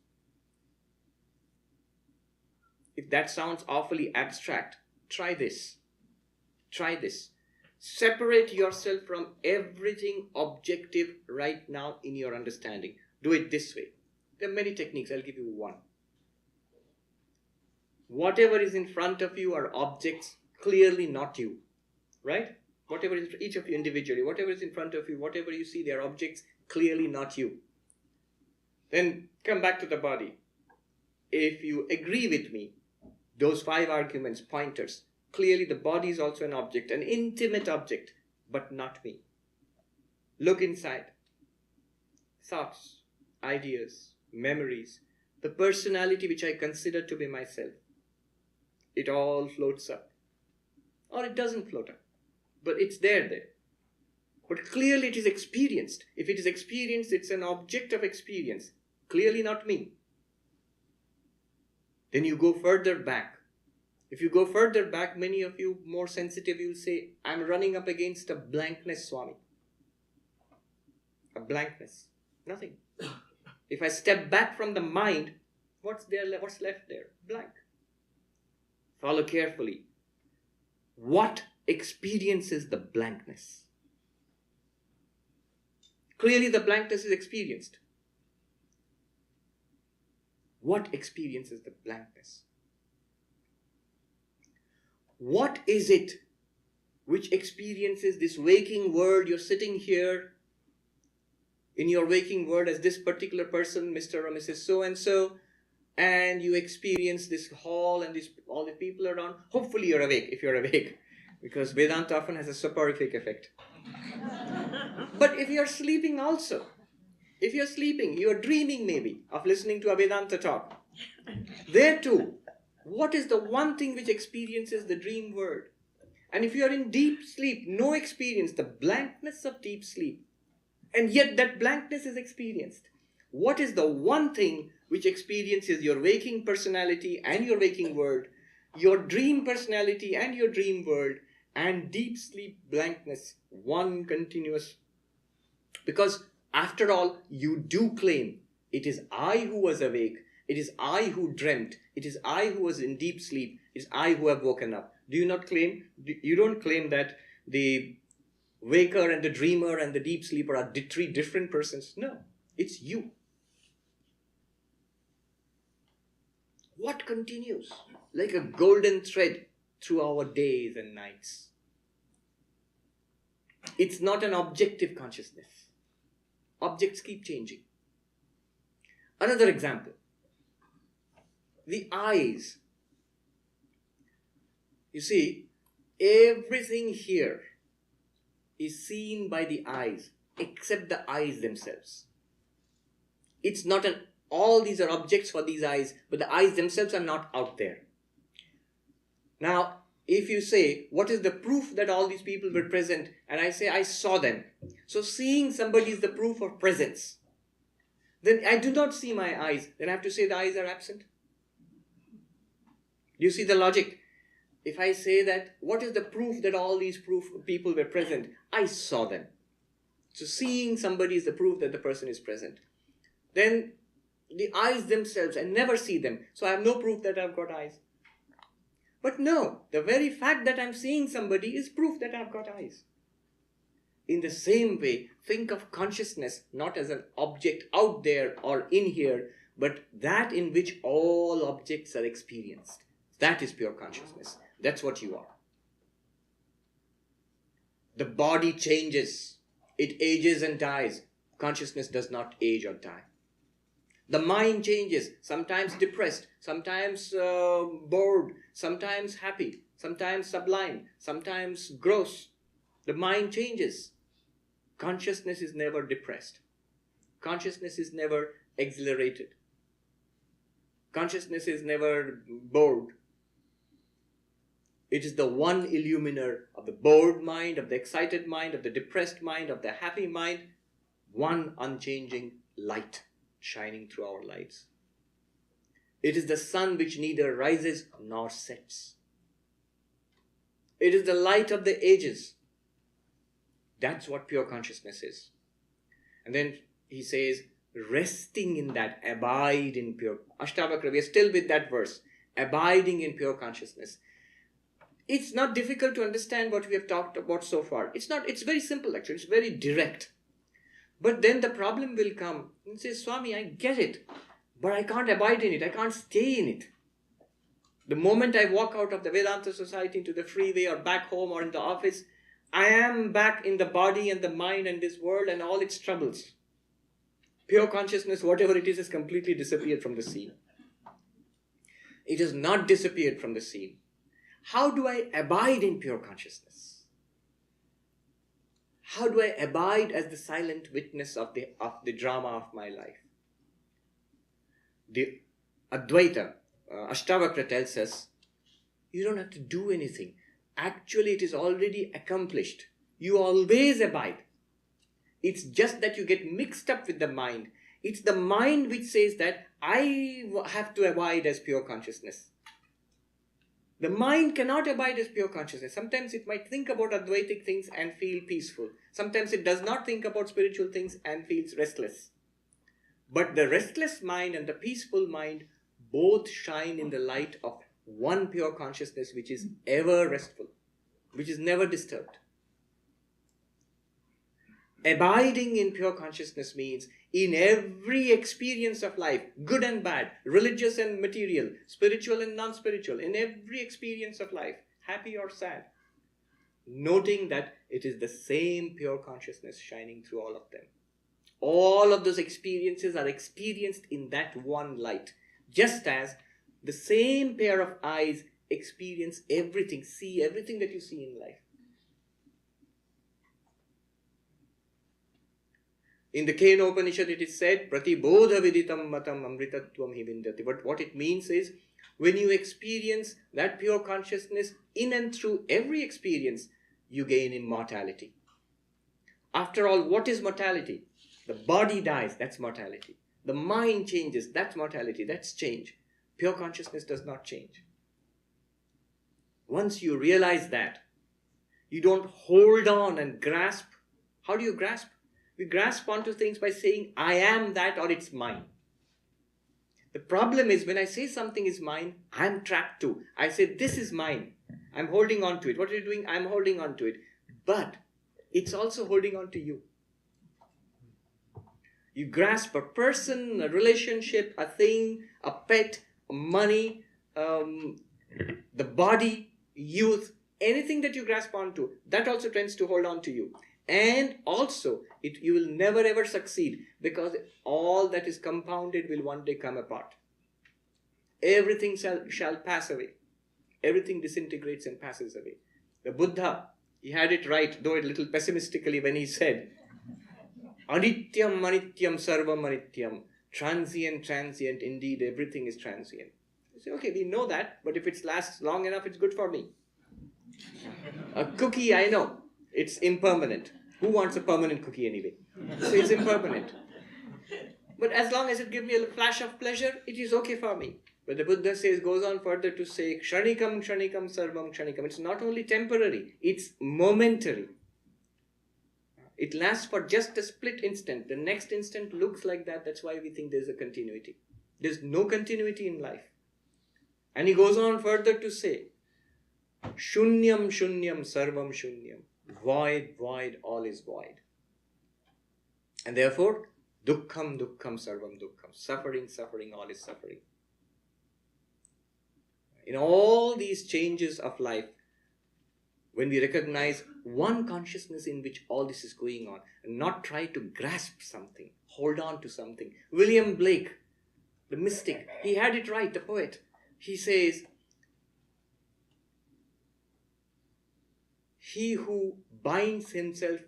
If that sounds awfully abstract, try this. Try this. Separate yourself from everything objective right now in your understanding. Do it this way. There are many techniques. I'll give you one. Whatever is in front of you are objects, clearly not you. Right? Whatever is each of you individually, whatever is in front of you, whatever you see, they are objects, clearly not you. Then come back to the body. If you agree with me, those 5 arguments, pointers, clearly the body is also an object, an intimate object, but not me. Look inside. Thoughts, ideas, memories, the personality which I consider to be myself. It all floats up. Or it doesn't float up. But it's there. But clearly it is experienced. If it is experienced, it's an object of experience. Clearly not me. Then you go further back. If you go further back, many of you more sensitive, you'll say, I'm running up against a blankness, Swami. A blankness. Nothing. If I step back from the mind, what's left there? Blank. Follow carefully. What experiences the blankness? Clearly the blankness is experienced. What experiences the blankness? What is it which experiences this waking world? You're sitting here in your waking world as this particular person, Mr. or Mrs. So-and-so, and you experience this hall and all the people around. Hopefully you're awake, if you're awake, because Vedanta often has a soporific effect. But if you're sleeping also, if you're sleeping, you're dreaming maybe of listening to a Vedanta talk. There too, what is the one thing which experiences the dream world? And if you're in deep sleep, no experience, the blankness of deep sleep. And yet that blankness is experienced. What is the one thing which experiences your waking personality and your waking world, your dream personality and your dream world, and deep sleep blankness, one continuous? Because after all, you do claim, it is I who was awake, it is I who dreamt, it is I who was in deep sleep, it is I who have woken up. Do you not claim? You don't claim that the waker and the dreamer and the deep sleeper are 3 different persons. No, it's you. What continues like a golden thread through our days and nights? It's not an objective consciousness. Objects keep changing. Another example. The eyes. You see, everything here is seen by the eyes, except the eyes themselves. It's not all these are objects for these eyes, but the eyes themselves are not out there. Now, if you say, what is the proof that all these people were present? And I say, I saw them. So seeing somebody is the proof of presence. Then I do not see my eyes. Then I have to say the eyes are absent. Do you see the logic? If I say that, what is the proof that all these people were present? I saw them. So seeing somebody is the proof that the person is present. Then the eyes themselves, I never see them. So I have no proof that I've got eyes. But no, the very fact that I'm seeing somebody is proof that I've got eyes. In the same way, think of consciousness not as an object out there or in here, but that in which all objects are experienced. That is pure consciousness. That's what you are. The body changes. It ages and dies. Consciousness does not age or die. The mind changes, sometimes depressed, sometimes bored, sometimes happy, sometimes sublime, sometimes gross. The mind changes. Consciousness is never depressed. Consciousness is never exhilarated. Consciousness is never bored. It is the one illuminer of the bored mind, of the excited mind, of the depressed mind, of the happy mind. One unchanging light shining through our lives. It is the sun which neither rises nor sets. It is the light of the ages. That's what pure consciousness is. And then he says, resting in that, abide in pure. Asthavakra, we are still with that verse. Abiding in pure consciousness. It's not difficult to understand what we have talked about so far. It's very simple actually. It's very direct. But then the problem will come and say, Swami, I get it, but I can't abide in it. I can't stay in it. The moment I walk out of the Vedanta society into the freeway or back home or in the office, I am back in the body and the mind and this world and all its troubles. Pure consciousness, whatever it is, has completely disappeared from the scene. It has not disappeared from the scene. How do I abide in pure consciousness? How do I abide as the silent witness of the drama of my life? The Advaita, Asthavakra tells us, you don't have to do anything. Actually, it is already accomplished. You always abide. It's just that you get mixed up with the mind. It's the mind which says that I have to abide as pure consciousness. The mind cannot abide as pure consciousness. Sometimes it might think about Advaitic things and feel peaceful. Sometimes it does not think about spiritual things and feels restless. But the restless mind and the peaceful mind both shine in the light of one pure consciousness which is ever restful, which is never disturbed. Abiding in pure consciousness means in every experience of life, good and bad, religious and material, spiritual and non-spiritual, in every experience of life, happy or sad, noting that it is the same pure consciousness shining through all of them. All of those experiences are experienced in that one light, just as the same pair of eyes experience everything, see everything that you see in life. In the Kena Upanishad it is said, Pratibodha viditam matam amritatvam hi vindati. But what it means is, when you experience that pure consciousness in and through every experience, you gain immortality. After all, what is mortality? The body dies, that's mortality. The mind changes, that's mortality, that's change. Pure consciousness does not change. Once you realize that, you don't hold on and grasp. How do you grasp? We grasp onto things by saying, I am that or it's mine. The problem is when I say something is mine, I'm trapped too. I say, this is mine. I'm holding on to it. What are you doing? I'm holding on to it. But it's also holding on to you. You grasp a person, a relationship, a thing, a pet, money, the body, youth, anything that you grasp onto, that also tends to hold on to you. And also, you will never ever succeed because all that is compounded will one day come apart. Everything shall pass away. Everything disintegrates and passes away. The Buddha, he had it right, though a little pessimistically when he said, Anityam manityam sarvam anityam. transient, transient, indeed everything is transient. You say, okay, we know that, but if it lasts long enough, it's good for me. A cookie, I know, it's impermanent. Who wants a permanent cookie anyway? So it's impermanent. But as long as it gives me a flash of pleasure, it is okay for me. But the Buddha goes on further to say, Kshanikam, Kshanikam, Sarvam, Kshanikam. It's not only temporary, it's momentary. It lasts for just a split instant. The next instant looks like that. That's why we think there's a continuity. There's no continuity in life. And he goes on further to say, Shunyam, Shunyam, Sarvam, Shunyam. Void, void, all is void. And therefore, Dukkham, Dukkham, Sarvam, Dukkham. Suffering, suffering, all is suffering. In all these changes of life, when we recognize one consciousness in which all this is going on, and not try to grasp something, hold on to something. William Blake, the mystic, he had it right, the poet. He says, he who binds himself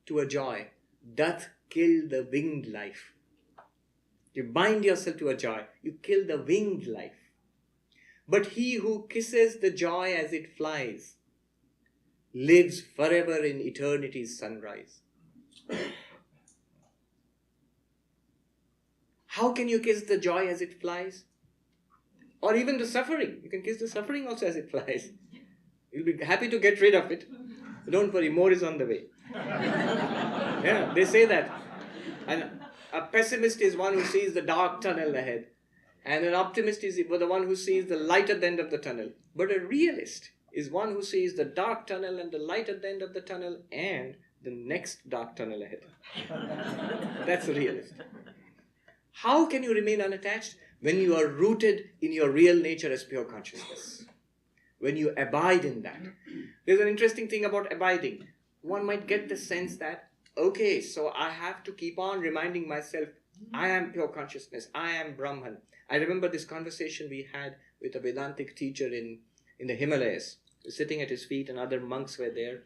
to a joy doth kill the winged life. You bind yourself to a joy, you kill the winged life. But he who kisses the joy as it flies lives forever in eternity's sunrise. How can you kiss the joy as it flies? Or even the suffering. You can kiss the suffering also as it flies. You'll be happy to get rid of it. But don't worry, more is on the way. Yeah, they say that. And a pessimist is one who sees the dark tunnel ahead. And an optimist is the one who sees the light at the end of the tunnel. But a realist is one who sees the dark tunnel and the light at the end of the tunnel and the next dark tunnel ahead. That's a realist. How can you remain unattached? When you are rooted in your real nature as pure consciousness. When you abide in that. There's an interesting thing about abiding. One might get the sense that, okay, so I have to keep on reminding myself, I am pure consciousness, I am Brahman. I remember this conversation we had with a Vedantic teacher in the Himalayas. He was sitting at his feet and other monks were there.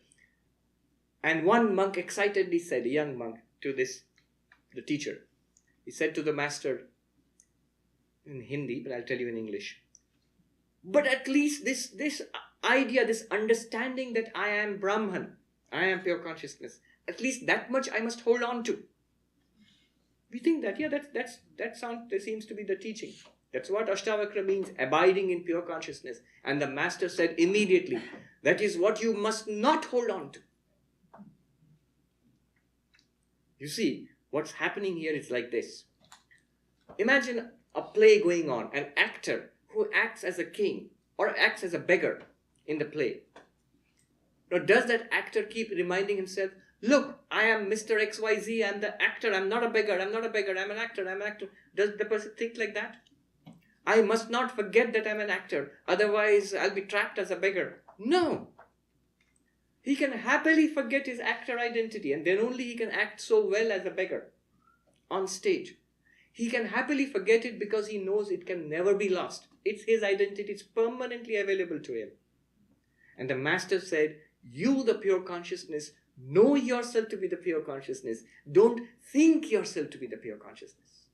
And one monk excitedly said, a young monk, to the teacher. He said to the master, in Hindi, but I'll tell you in English. But at least this idea, this understanding that I am Brahman, I am pure consciousness, at least that much I must hold on to. We think that, yeah, that seems to be the teaching. That's what Asthavakra means, abiding in pure consciousness. And the master said immediately, that is what you must not hold on to. You see, what's happening here is like this. Imagine a play going on, an actor who acts as a king or acts as a beggar in the play. Now, does that actor keep reminding himself, look, I am Mr. XYZ, I'm the actor, I'm not a beggar, I'm an actor. Does the person think like that? I must not forget that I'm an actor, otherwise I'll be trapped as a beggar. No. He can happily forget his actor identity, and then only he can act so well as a beggar on stage. He can happily forget it because he knows it can never be lost. It's his identity, it's permanently available to him. And the master said, you, the pure consciousness, know yourself to be the pure consciousness. Don't think yourself to be the pure consciousness.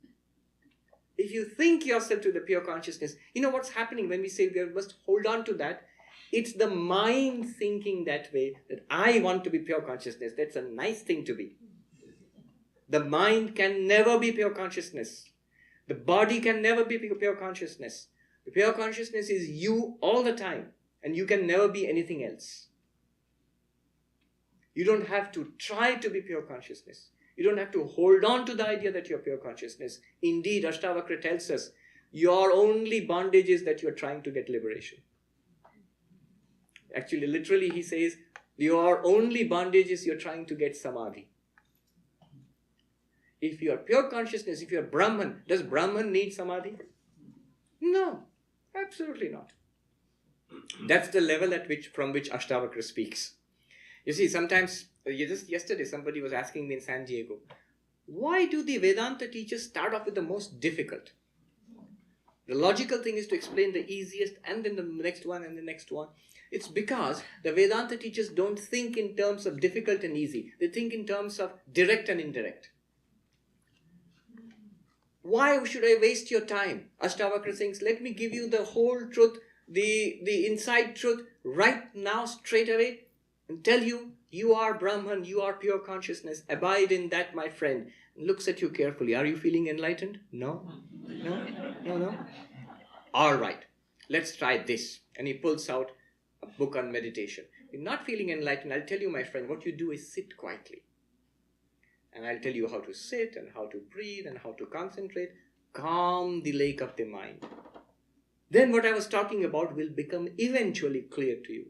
If you think yourself to the pure consciousness, you know what's happening when we say we must hold on to that? It's the mind thinking that way, that I want to be pure consciousness. That's a nice thing to be. The mind can never be pure consciousness. The body can never be pure consciousness. The pure consciousness is you all the time, and you can never be anything else. You don't have to try to be pure consciousness. You don't have to hold on to the idea that you're pure consciousness. Indeed, Asthavakra tells us, your only bondage is that you're trying to get liberation. Actually, literally, he says, your only bondage is you're trying to get samadhi. If you're pure consciousness, if you're Brahman, does Brahman need samadhi? No, absolutely not. That's the level from which Asthavakra speaks. You see, sometimes, just yesterday somebody was asking me in San Diego, why do the Vedanta teachers start off with the most difficult? The logical thing is to explain the easiest and then the next one and the next one. It's because the Vedanta teachers don't think in terms of difficult and easy. They think in terms of direct and indirect. Why should I waste your time? Asthavakra thinks, let me give you the whole truth, the inside truth right now, straight away, and tell you, you are Brahman, you are pure consciousness. Abide in that, my friend. Looks at you carefully. Are you feeling enlightened? No? No? No, no? All right, let's try this. And he pulls out a book on meditation. You're not feeling enlightened. I'll tell you, my friend, what you do is sit quietly. And I'll tell you how to sit and how to breathe and how to concentrate. Calm the lake of the mind. Then what I was talking about will become eventually clear to you.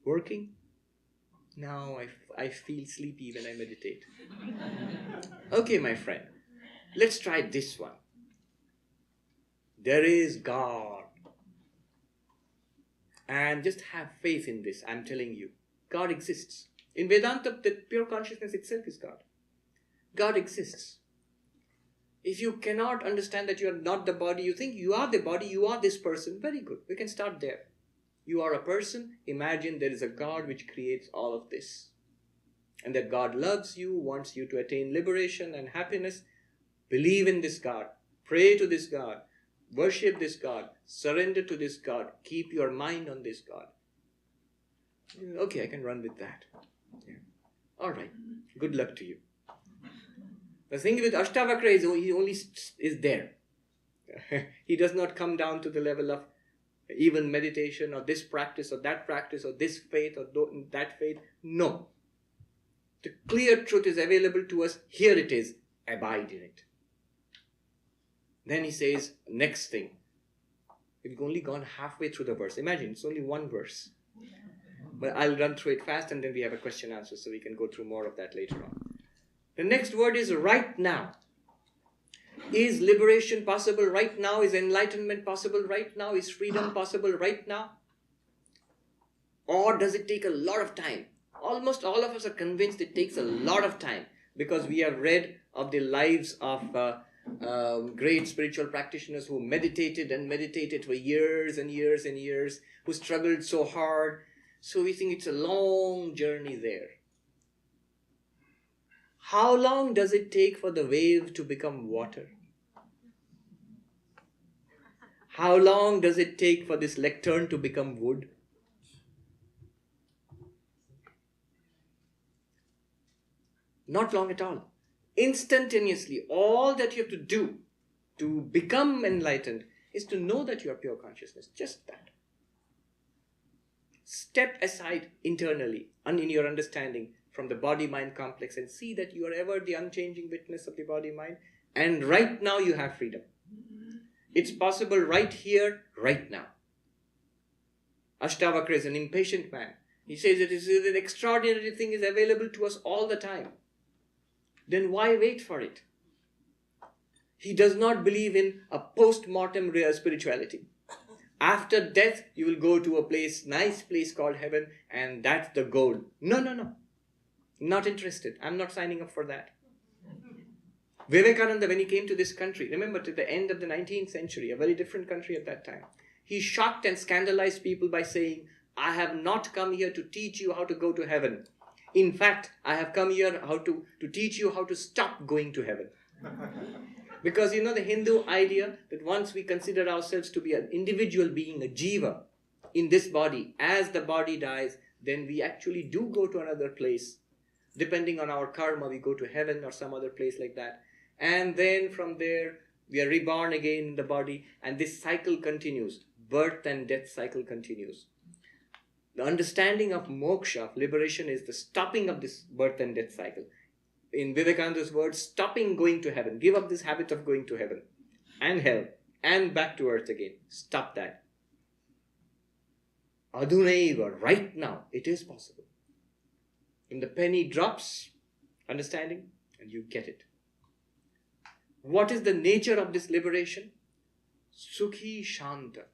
Working? Now I feel sleepy when I meditate. Okay, my friend, let's try this one. There is God. And just have faith in this, I'm telling you. God exists. In Vedanta, the pure consciousness itself is God. God exists. If you cannot understand that you are not the body, you think you are the body, you are this person, very good. We can start there. You are a person. Imagine there is a God which creates all of this. And that God loves you, wants you to attain liberation and happiness. Believe in this God. Pray to this God. Worship this God. Surrender to this God. Keep your mind on this God. Okay, I can run with that. Yeah. All right. Good luck to you. The thing with Asthavakra is he only is there. He does not come down to the level of even meditation or this practice or that practice or this faith or that faith. No. The clear truth is available to us. Here it is. Abide in it. Then he says, next thing. We've only gone halfway through the verse. Imagine, it's only one verse. But I'll run through it fast and then we have a question answer so we can go through more of that later on. The next word is right now. Is liberation possible right now? Is enlightenment possible right now? Is freedom possible right now? Or does it take a lot of time? Almost all of us are convinced it takes a lot of time because we have read of the lives of great spiritual practitioners who meditated and meditated for years and years and years, who struggled so hard. So we think it's a long journey there. How long does it take for the wave to become water? How long does it take for this lectern to become wood? Not long at all. Instantaneously, all that you have to do to become enlightened is to know that you are pure consciousness. Just that. Step aside internally and in your understanding from the body-mind complex and see that you are ever the unchanging witness of the body-mind. And right now you have freedom. It's possible right here, right now. Asthavakra is an impatient man. He says it is an extraordinary thing is available to us all the time. Then why wait for it? He does not believe in a post-mortem spirituality. After death, you will go to a place, nice place called heaven, and that's the goal. No, no, no. Not interested. I'm not signing up for that. Vivekananda, when he came to this country, remember to the end of the 19th century, a very different country at that time, he shocked and scandalized people by saying, I have not come here to teach you how to go to heaven. In fact, I have come here to teach you how to stop going to heaven. Because the Hindu idea that once we consider ourselves to be an individual being, a jiva, in this body, as the body dies, then we actually do go to another place. Depending on our karma, we go to heaven or some other place like that. And then from there, we are reborn again in the body, and this cycle continues. Birth and death cycle continues. The understanding of moksha, of liberation, is the stopping of this birth and death cycle. In Vivekananda's words, stopping going to heaven. Give up this habit of going to heaven and hell and back to earth again. Stop that. Adunaiva, right now, it is possible. When the penny drops, understanding, and you get it. What is the nature of this liberation? Sukhi Shanta.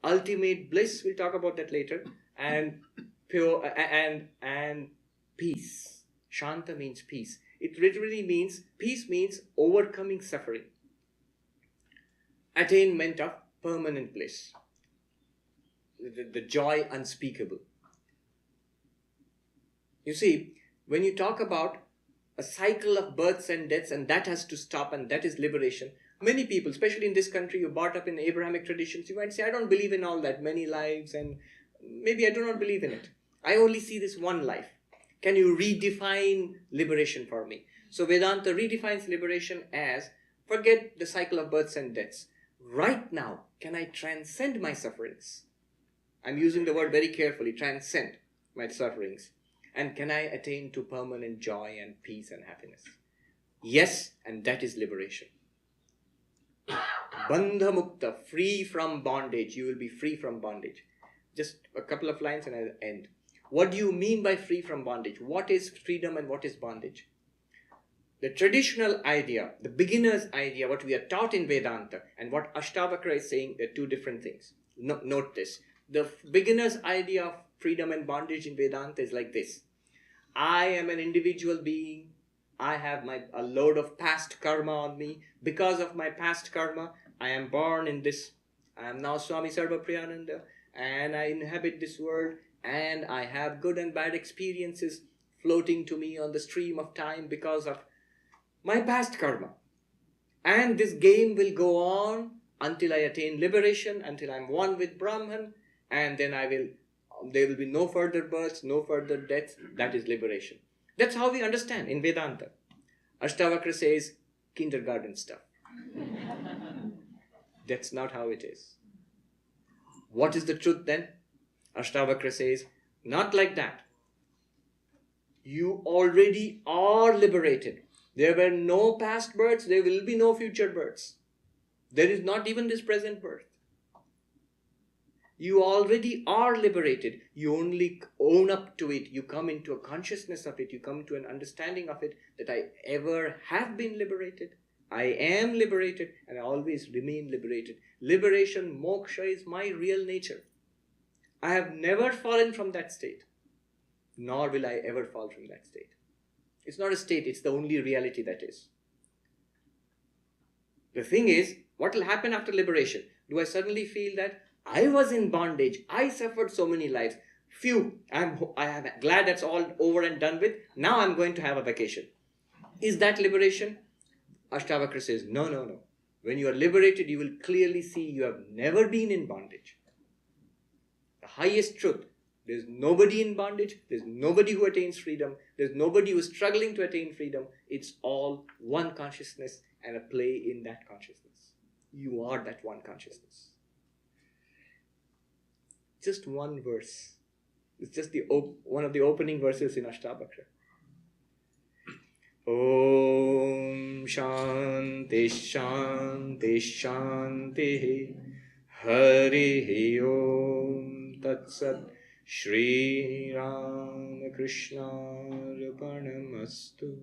Ultimate bliss, we'll talk about that later. And pure and peace. Shanta means peace. It literally means, peace means overcoming suffering. Attainment of permanent bliss. The joy unspeakable. You see, when you talk about a cycle of births and deaths, and that has to stop, and that is liberation. Many people, especially in this country, you brought up in Abrahamic traditions, you might say, I don't believe in all that, many lives, and maybe I do not believe in it. I only see this one life. Can you redefine liberation for me? So Vedanta redefines liberation as, forget the cycle of births and deaths. Right now, can I transcend my sufferings? I'm using the word very carefully, transcend my sufferings. And can I attain to permanent joy and peace and happiness? Yes, and that is liberation. Bandha mukta, free from bondage. You will be free from bondage. Just a couple of lines and I'll end. What do you mean by free from bondage? What is freedom and what is bondage? The traditional idea, the beginner's idea, what we are taught in Vedanta, and what Asthavakra is saying, they're two different things. Note this. The beginner's idea of freedom and bondage in Vedanta is like this. I am an individual being. I have a load of past karma on me. Because of my past karma, I am born in this. I am now Swami Sarvapriyananda, and I inhabit this world, and I have good and bad experiences floating to me on the stream of time because of my past karma. And this game will go on until I attain liberation, until I'm one with Brahman, and then there will be no further births, no further deaths. That is liberation. That's how we understand in Vedanta. Asthavakra says kindergarten stuff. That's not how it is. What is the truth then? Asthavakra says, not like that. You already are liberated. There were no past births, there will be no future births. There is not even this present birth. You already are liberated. You only own up to it. You come into a consciousness of it. You come to an understanding of it that I ever have been liberated. I am liberated and I always remain liberated. Liberation, moksha is my real nature. I have never fallen from that state, nor will I ever fall from that state. It's not a state, it's the only reality that is. The thing is, what will happen after liberation? Do I suddenly feel that I was in bondage, I suffered so many lives, phew, I am glad that's all over and done with, now I'm going to have a vacation. Is that liberation? Asthavakra says, no. When you are liberated, you will clearly see you have never been in bondage. The highest truth. There's nobody in bondage. There's nobody who attains freedom. There's nobody who is struggling to attain freedom. It's all one consciousness and a play in that consciousness. You are that one consciousness. Just one verse. It's just one of the opening verses in Asthavakra. Om Shanti Shanti Shanti Hari Om Tat Sat Shri Ramkrishna Arpanamastu.